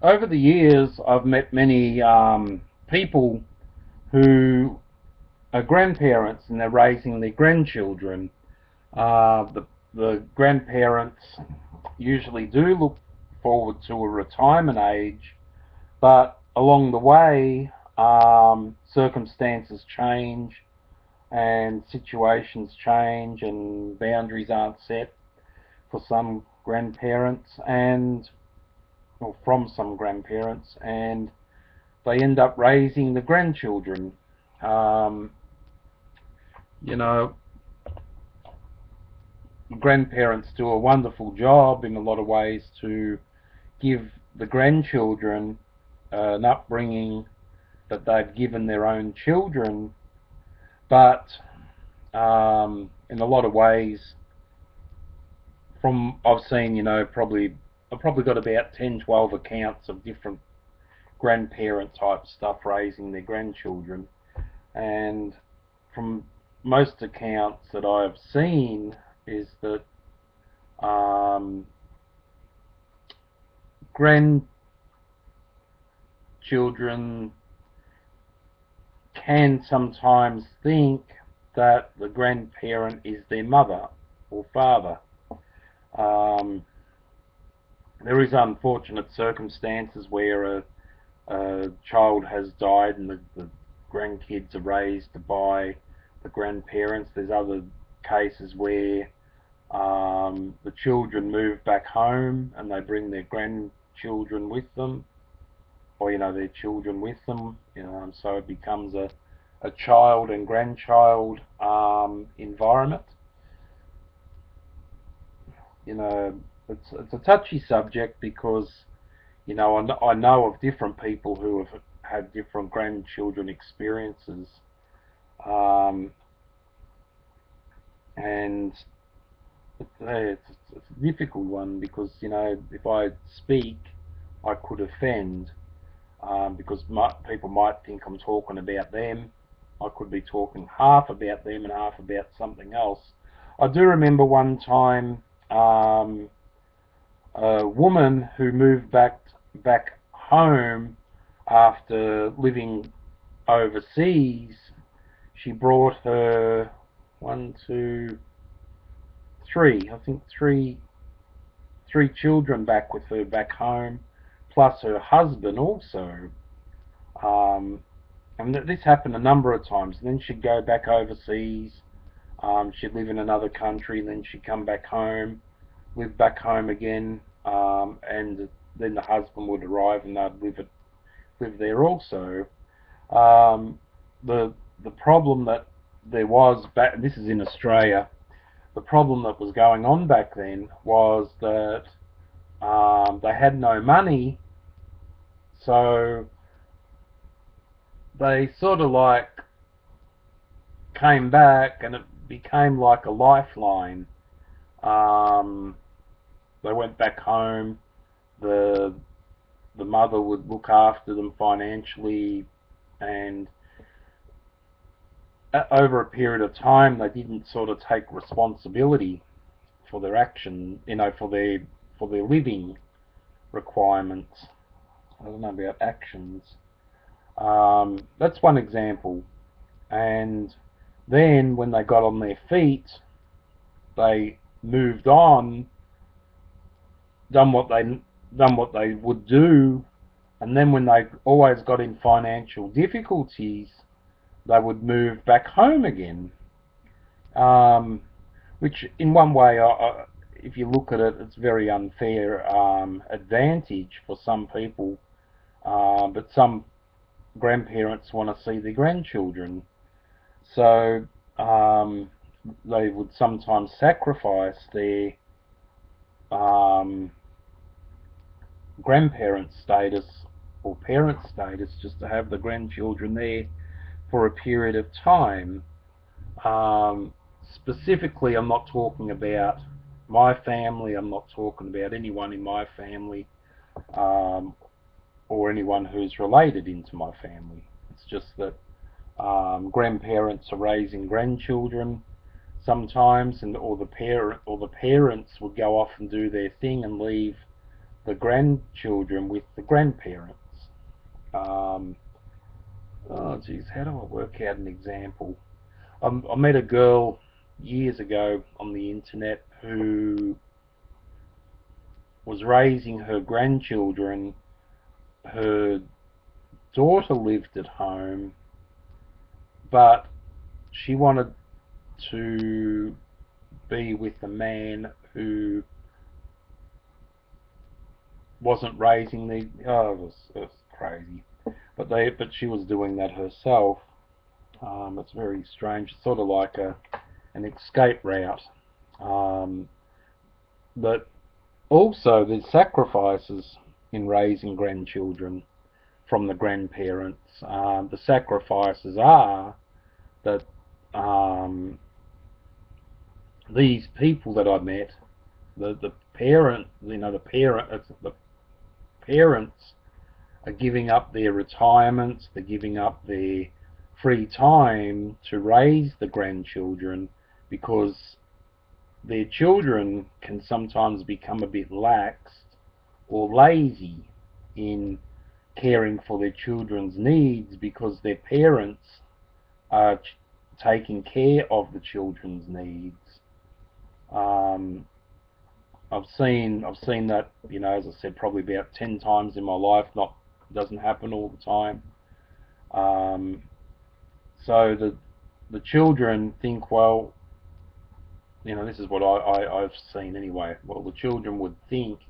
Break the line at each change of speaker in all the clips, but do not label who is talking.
Over the years, I've met many people who are grandparents and they're raising their grandchildren. The grandparents usually do look forward to a retirement age, but along the way, circumstances change and situations change and boundaries aren't set for some grandparents and or from some grandparents, and they end up raising the grandchildren. Um, you know, Grandparents do a wonderful job in a lot of ways to give the grandchildren an upbringing that they've given their own children, but in a lot of ways, from I've seen, I've probably got about 10, 12 accounts of different grandparent type stuff raising their grandchildren, and from most accounts that I've seen is that grandchildren can sometimes think that the grandparent is their mother or father. Um, there is unfortunate circumstances where a child has died and the grandkids are raised by the grandparents. There's other cases where the children move back home and they bring their grandchildren with them, or their children with them. So it becomes a child and grandchild environment. It's a touchy subject because I know of different people who have had different grandchildren experiences, and it's a difficult one because if I speak, I could offend, because people might think I'm talking about them. I could be talking half about them and half about something else. I do remember one time a woman who moved back home after living overseas. She brought her one, two, three, I think three children back with her back home, plus her husband also. And this happened a number of times. And then she'd go back overseas. She'd live in another country, and then she'd come back home, live back home again, and then the husband would arrive and they'd live there also. The problem that there was back, this is in Australia, the problem that was going on back then was that they had no money, so they sort of like came back, and it became like a lifeline. They went back home. The mother would look after them financially, and over a period of time, they didn't sort of take responsibility for their action, for their living requirements. I don't know about actions. That's one example. And then when they got on their feet, they moved on, done what they would do, and then when they always got in financial difficulties, they would move back home again. Which in one way, if you look at it, it's very unfair advantage for some people, but some grandparents want to see their grandchildren, so they would sometimes sacrifice their grandparent status or parent status just to have the grandchildren there for a period of time. Specifically, I'm not talking about my family. I'm not talking about anyone in my family, or anyone who's related into my family. It's just that grandparents are raising grandchildren sometimes, or the parents would go off and do their thing and leave the grandchildren with the grandparents. Um, oh geez, how do I work out an example? I met a girl years ago on the internet who was raising her grandchildren. Her daughter lived at home, but she wanted to be with a man who wasn't raising the. Oh, it was crazy. But she was doing that herself. It's very strange. It's sort of like an escape route. Um, but also, there's sacrifices in raising grandchildren from the grandparents. The sacrifices are that these people that I met, the parent, the parents are giving up their retirements, they're giving up their free time to raise the grandchildren, because their children can sometimes become a bit lax or lazy in caring for their children's needs, because their parents are taking care of the children's needs. I've seen that, as I said, probably about 10 times in my life. Not Doesn't happen all the time. So the children think, well, this is what I've seen anyway. Well, the children would think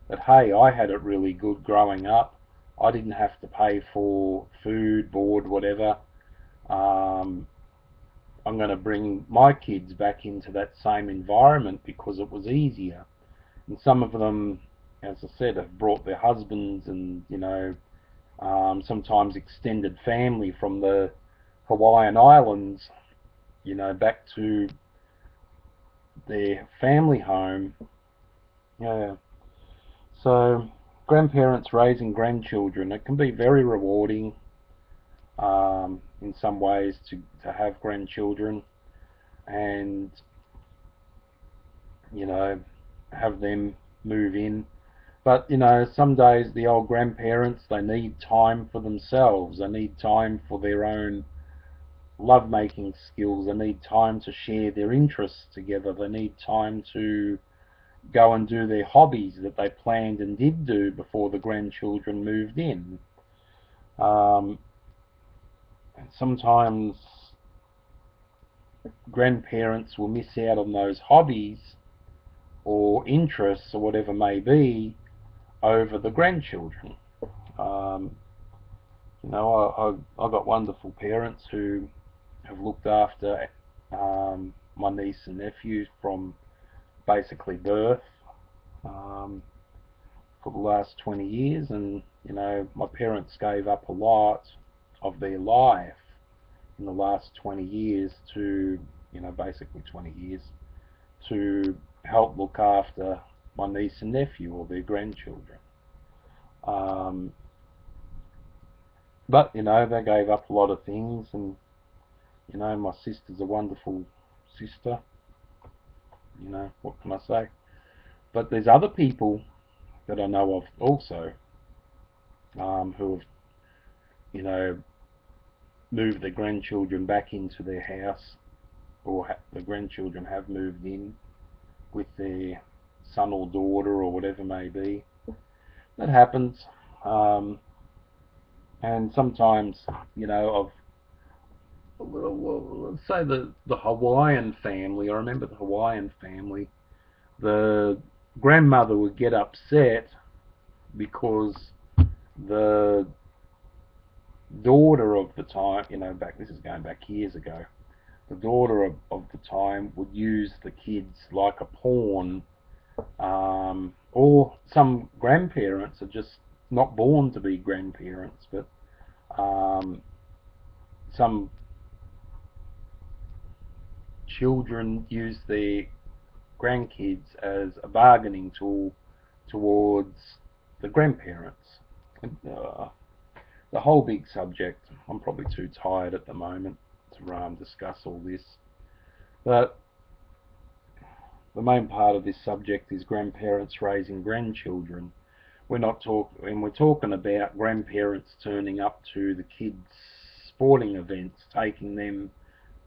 that, hey, I had it really good growing up. I didn't have to pay for food, board, whatever. I'm going to bring my kids back into that same environment because it was easier. And some of them, as I said, have brought their husbands and, sometimes extended family from the Hawaiian Islands, back to their family home. Yeah. So grandparents raising grandchildren, it can be very rewarding in some ways to have grandchildren and, have them move in. But, some days the old grandparents, they need time for themselves. They need time for their own love-making skills. They need time to share their interests together. They need time to go and do their hobbies that they planned and did do before the grandchildren moved in. And sometimes grandparents will miss out on those hobbies or interests or whatever may be over the grandchildren. I've got wonderful parents who have looked after my niece and nephew from basically birth for the last 20 years, and my parents gave up a lot of their life in the last 20 years to, basically 20 years, to help look after my niece and nephew or their grandchildren. But they gave up a lot of things, and my sister's a wonderful sister. What can I say? But there's other people that I know of also who have, moved their grandchildren back into their house, or the grandchildren have moved in with their son or daughter or whatever may be. That happens. And sometimes, let's say the Hawaiian family, I remember the Hawaiian family, the grandmother would get upset because the daughter of the time, this is going back years ago, the daughter of the time would use the kids like a pawn, or some grandparents are just not born to be grandparents, but some children use their grandkids as a bargaining tool towards the grandparents. The whole big subject, I'm probably too tired at the moment to discuss all this, but the main part of this subject is grandparents raising grandchildren. when we're talking about grandparents turning up to the kids' sporting events, taking them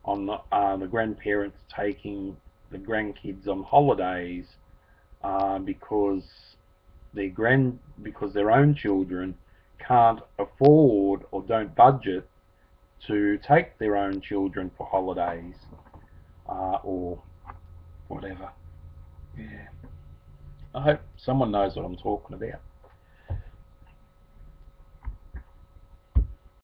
on the grandparents taking the grandkids on holidays, because because their own children can't afford or don't budget to take their own children for holidays, or whatever. Yeah, I hope someone knows what I'm talking about.